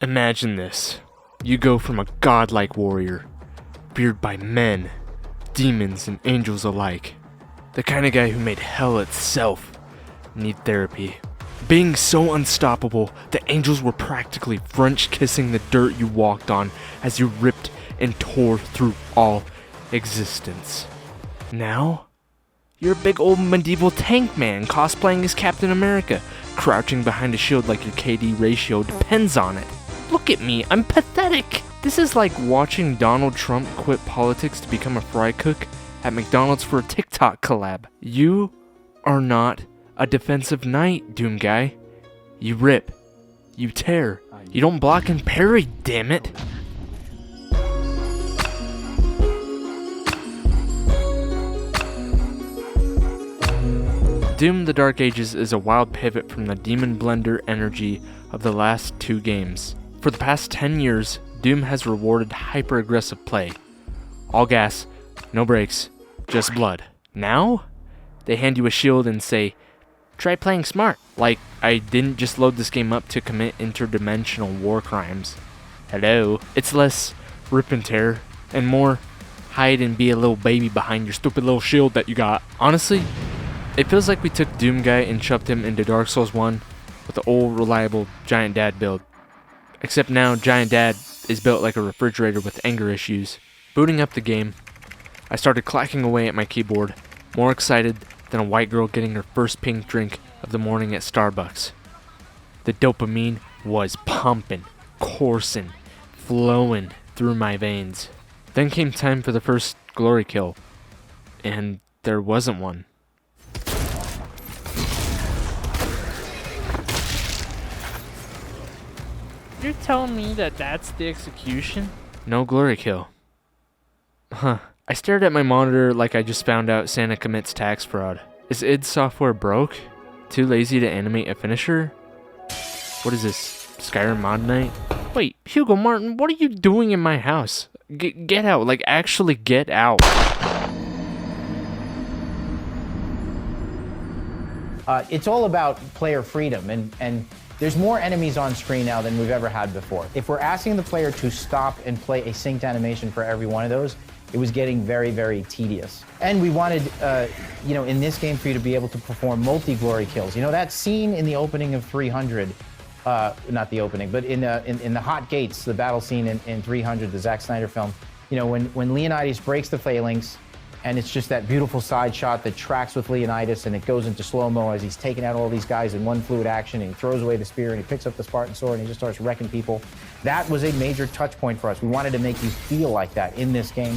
Imagine this. You go from a godlike warrior, feared by men, demons, and angels alike. The kind of guy who made hell itself need therapy. Being so unstoppable, the angels were practically French kissing the dirt you walked on as you ripped and tore through all existence. Now, you're a big old medieval tank man cosplaying as Captain America, crouching behind a shield like your KD ratio depends on it. Look at me, I'm pathetic! This is like watching Donald Trump quit politics to become a fry cook at McDonald's for a TikTok collab. You are not a defensive knight, Doomguy. You rip. You tear. You don't block and parry, damn it! Doom the Dark Ages is a wild pivot from the Demon Blender energy of the last two games. For the past 10 years, Doom has rewarded hyper-aggressive play. All gas, no brakes, just blood. Now, they hand you a shield and say, try playing smart. Like, I didn't just load this game up to commit interdimensional war crimes. Hello. It's less rip and tear, and more hide and be a little baby behind your stupid little shield that you got. Honestly, it feels like we took Doomguy and shoved him into Dark Souls 1 with the old reliable Giant Dad build. Except now, Giant Dad is built like a refrigerator with anger issues. Booting up the game, I started clacking away at my keyboard, more excited than a white girl getting her first pink drink of the morning at Starbucks. The dopamine was pumping, coursing, flowing through my veins. Then came time for the first glory kill, and there wasn't one. You're telling me that that's the execution? No glory kill. Huh. I stared at my monitor like I just found out Santa commits tax fraud. Is id Software broke? Too lazy to animate a finisher? What is this, Skyrim Mod Night? Wait, Hugo Martin, what are you doing in my house? Get out, like actually get out. It's all about player freedom, and there's more enemies on screen now than we've ever had before. If we're asking the player to stop and play a synced animation for every one of those, it was getting very, very tedious. And we wanted, in this game for you to be able to perform multi-glory kills. You know, that scene in the opening of 300, not the opening, but in the Hot Gates, the battle scene in 300, the Zack Snyder film, you know, when Leonidas breaks the phalanx, and it's just that beautiful side shot that tracks with Leonidas, and it goes into slow-mo as he's taking out all these guys in one fluid action, and he throws away the spear, and he picks up the Spartan sword, and he just starts wrecking people. That was a major touch point for us. We wanted to make you feel like that in this game.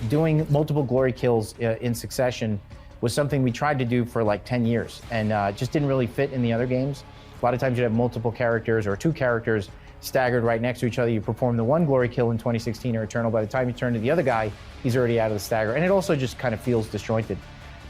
Doing multiple glory kills in succession was something we tried to do for like 10 years, and just didn't really fit in the other games. A lot of times you'd have multiple characters or two characters staggered right next to each other. You perform the one glory kill in 2016 or Eternal. By the time you turn to the other guy, he's already out of the stagger. And it also just kind of feels disjointed.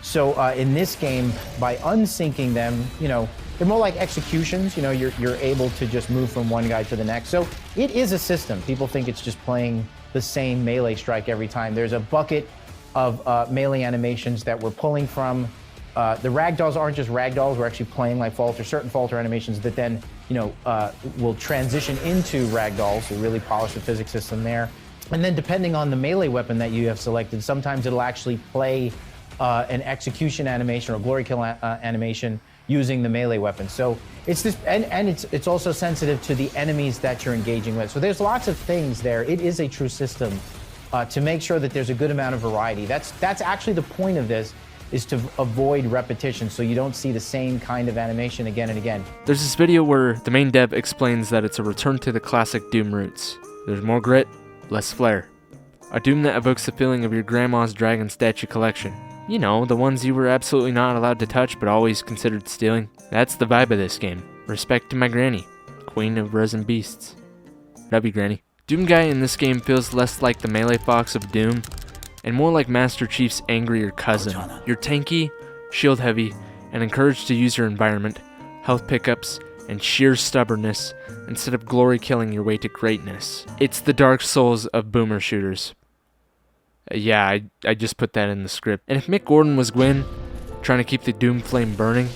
So in this game, by unsyncing them, you know, they're more like executions. You know, you're able to just move from one guy to the next. So it is a system. People think it's just playing the same melee strike every time. There's a bucket of melee animations that we're pulling from. The ragdolls aren't just ragdolls. We're actually playing like certain falter animations that then, you know, will transition into ragdolls. So really polish the physics system there. And then depending on the melee weapon that you have selected, sometimes it'll actually play an execution animation or glory kill animation using the melee weapon. So it's this, and it's also sensitive to the enemies that you're engaging with. So there's lots of things there. It is a true system to make sure that there's a good amount of variety. That's actually the point of this, is to avoid repetition so you don't see the same kind of animation again and again. There's this video where the main dev explains that it's a return to the classic Doom roots. There's more grit, less flair. A Doom that evokes the feeling of your grandma's dragon statue collection. You know, the ones you were absolutely not allowed to touch but always considered stealing. That's the vibe of this game. Respect to my granny, queen of resin beasts. Love you, granny. Doomguy in this game feels less like the melee fox of Doom and more like Master Chief's angrier cousin. You're tanky, shield heavy, and encouraged to use your environment, health pickups, and sheer stubbornness instead of glory killing your way to greatness. It's the Dark Souls of boomer shooters. Yeah, I just put that in the script. And if Mick Gordon was Gwyn, trying to keep the Doom flame burning,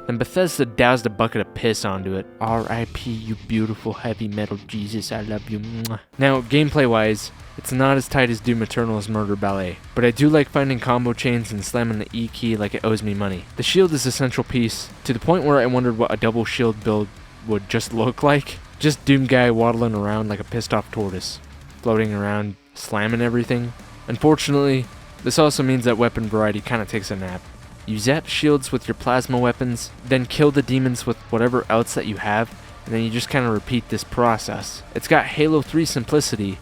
and Bethesda doused a bucket of piss onto it. R.I.P. you beautiful heavy metal Jesus, I love you. Mwah. Now, gameplay-wise, it's not as tight as Doom Eternal's Murder Ballet, but I do like finding combo chains and slamming the E key like it owes me money. The shield is a central piece, to the point where I wondered what a double shield build would just look like. Just Doomguy waddling around like a pissed off tortoise, floating around, slamming everything. Unfortunately, this also means that weapon variety kinda takes a nap. You zap shields with your plasma weapons, then kill the demons with whatever else that you have, and then you just kinda repeat this process. It's got Halo 3 simplicity,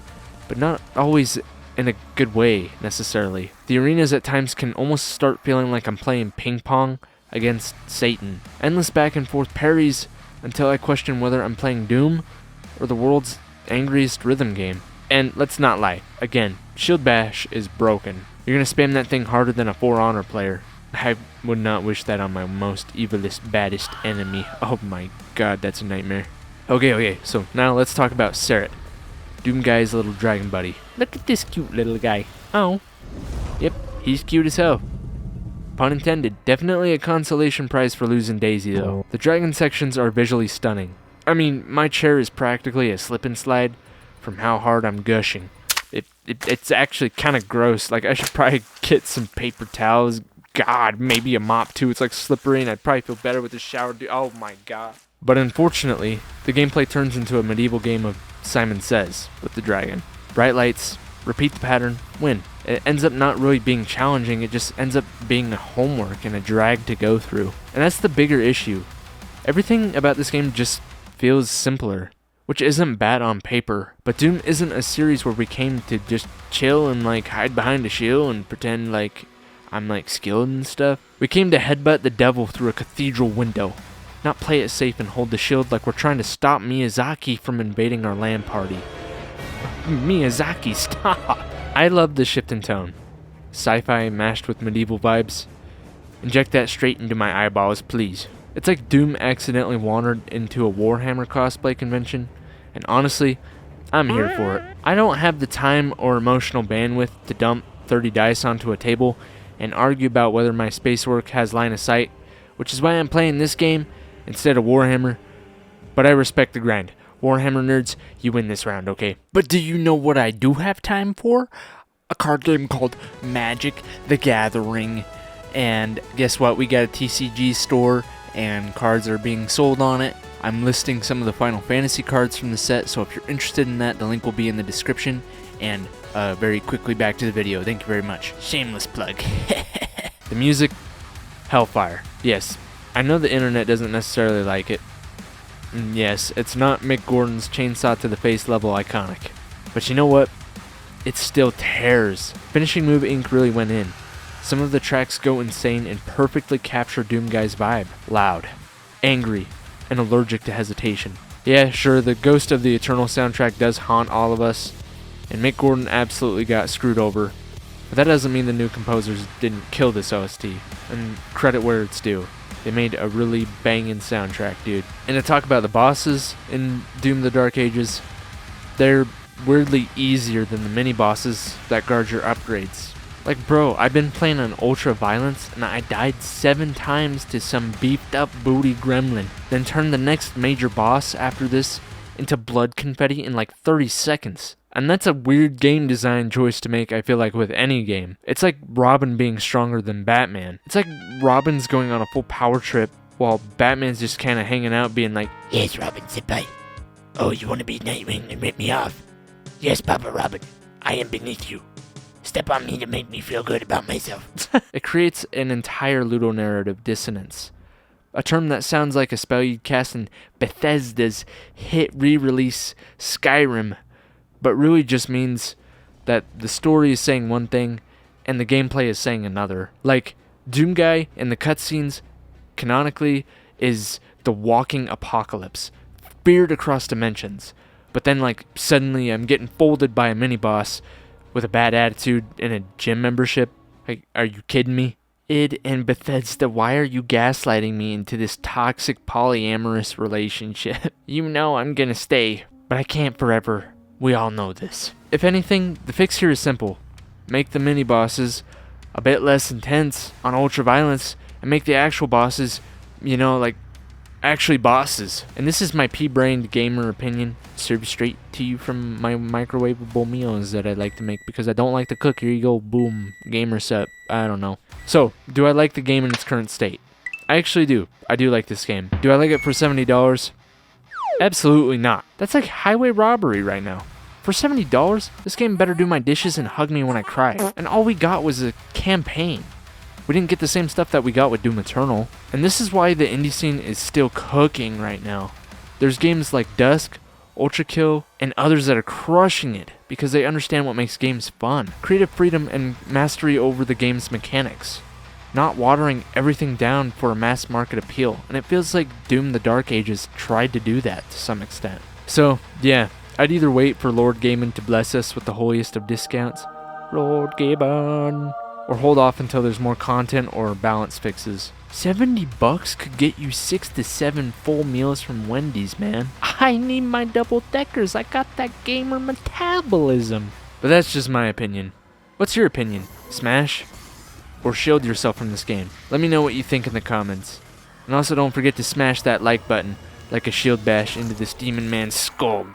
but not always in a good way, necessarily. The arenas at times can almost start feeling like I'm playing ping pong against Satan. Endless back and forth parries until I question whether I'm playing Doom or the world's angriest rhythm game. And let's not lie, again, Shield Bash is broken. You're gonna spam that thing harder than a For Honor player. I would not wish that on my most evilest, baddest enemy. Oh my god, that's a nightmare. Okay, so now let's talk about Serrat, Doomguy's little dragon buddy. Look at this cute little guy. Oh. Yep, he's cute as hell. Pun intended. Definitely a consolation prize for losing Daisy, though. The dragon sections are visually stunning. I mean, my chair is practically a slip and slide from how hard I'm gushing. It's actually kind of gross. Like, I should probably get some paper towels. God, maybe a mop too. It's like slippery and I'd probably feel better with a shower. Oh my god. But unfortunately, the gameplay turns into a medieval game of Simon Says with the dragon. Bright lights, repeat the pattern, win. It ends up not really being challenging, it just ends up being a homework and a drag to go through. And that's the bigger issue. Everything about this game just feels simpler, which isn't bad on paper, but Doom isn't a series where we came to just chill and like hide behind a shield and pretend like I'm like skilled and stuff. We came to headbutt the devil through a cathedral window, not play it safe and hold the shield like we're trying to stop Miyazaki from invading our LAN party. Miyazaki, stop! I love the shift in tone. Sci-fi mashed with medieval vibes. Inject that straight into my eyeballs, please. It's like Doom accidentally wandered into a Warhammer cosplay convention, and honestly, I'm here for it. I don't have the time or emotional bandwidth to dump 30 dice onto a table and argue about whether my space work has line of sight, which is why I'm playing this game instead of Warhammer. But I respect the grind. Warhammer nerds, you win this round, okay? But do you know what I do have time for? A card game called Magic the Gathering. And guess what? We got a TCG store and cards are being sold on it. I'm listing some of the Final Fantasy cards from the set, so if you're interested in that, the link will be in the description. And very quickly back to the video. Thank you very much. Shameless plug. The music, Hellfire. Yes, I know the internet doesn't necessarily like it. Yes, it's not Mick Gordon's chainsaw to the face level iconic. But you know what? It still tears. Finishing Move Inc. really went in. Some of the tracks go insane and perfectly capture Doomguy's vibe. Loud, angry, and allergic to hesitation. Yeah, sure, the Ghost of the Eternal soundtrack does haunt all of us, and Mick Gordon absolutely got screwed over. But that doesn't mean the new composers didn't kill this OST, and credit where it's due. They made a really banging soundtrack, dude. And to talk about the bosses in Doom the Dark Ages, they're weirdly easier than the mini-bosses that guard your upgrades. Like, bro, I've been playing on Ultra Violence, and I died 7 times to some beefed-up booty gremlin, then turned the next major boss after this into blood confetti in like 30 seconds. And that's a weird game design choice to make, I feel like, with any game. It's like Robin being stronger than Batman. It's like Robin's going on a full power trip, while Batman's just kind of hanging out being like, "Yes, Robin, senpai. Oh, you want to be Nightwing and rip me off? Yes, Papa Robin, I am beneath you. Step on me to make me feel good about myself." It creates an entire ludonarrative dissonance. A term that sounds like a spell you'd cast in Bethesda's hit re-release Skyrim, but really just means that the story is saying one thing and the gameplay is saying another. Like, Doomguy in the cutscenes canonically is the walking apocalypse, feared across dimensions. But then, like, suddenly I'm getting folded by a mini-boss with a bad attitude and a gym membership. Like, are you kidding me? Id and Bethesda, why are you gaslighting me into this toxic polyamorous relationship? You know I'm gonna stay, but I can't forever. We all know this. If anything, the fix here is simple. Make the mini-bosses a bit less intense on Ultra Violence, and make the actual bosses you know, like actually bosses. And this is my pea-brained gamer opinion, served straight to you from my microwavable meals that I like to make because I don't like to cook. Here you go, boom, gamer set. I don't know. So, do I like the game in its current state? I actually do. I do like this game. Do I like it for $70? Absolutely not. That's like highway robbery right now. For $70, this game better do my dishes and hug me when I cry. And all we got was a campaign. We didn't get the same stuff that we got with Doom Eternal. And this is why the indie scene is still cooking right now. There's games like Dusk, Ultrakill, and others that are crushing it because they understand what makes games fun. Creative freedom and mastery over the game's mechanics. Not watering everything down for a mass market appeal. And it feels like Doom the Dark Ages tried to do that to some extent. So, yeah, I'd either wait for Lord Gaiman to bless us with the holiest of discounts, Lord Gaiman, or hold off until there's more content or balance fixes. $70 could get you 6 to 7 full meals from Wendy's, man. I need my double deckers. I got that gamer metabolism. But that's just my opinion. What's your opinion? Smash? Or shield yourself from this game? Let me know what you think in the comments. And also don't forget to smash that like button like a shield bash into this demon man's skull.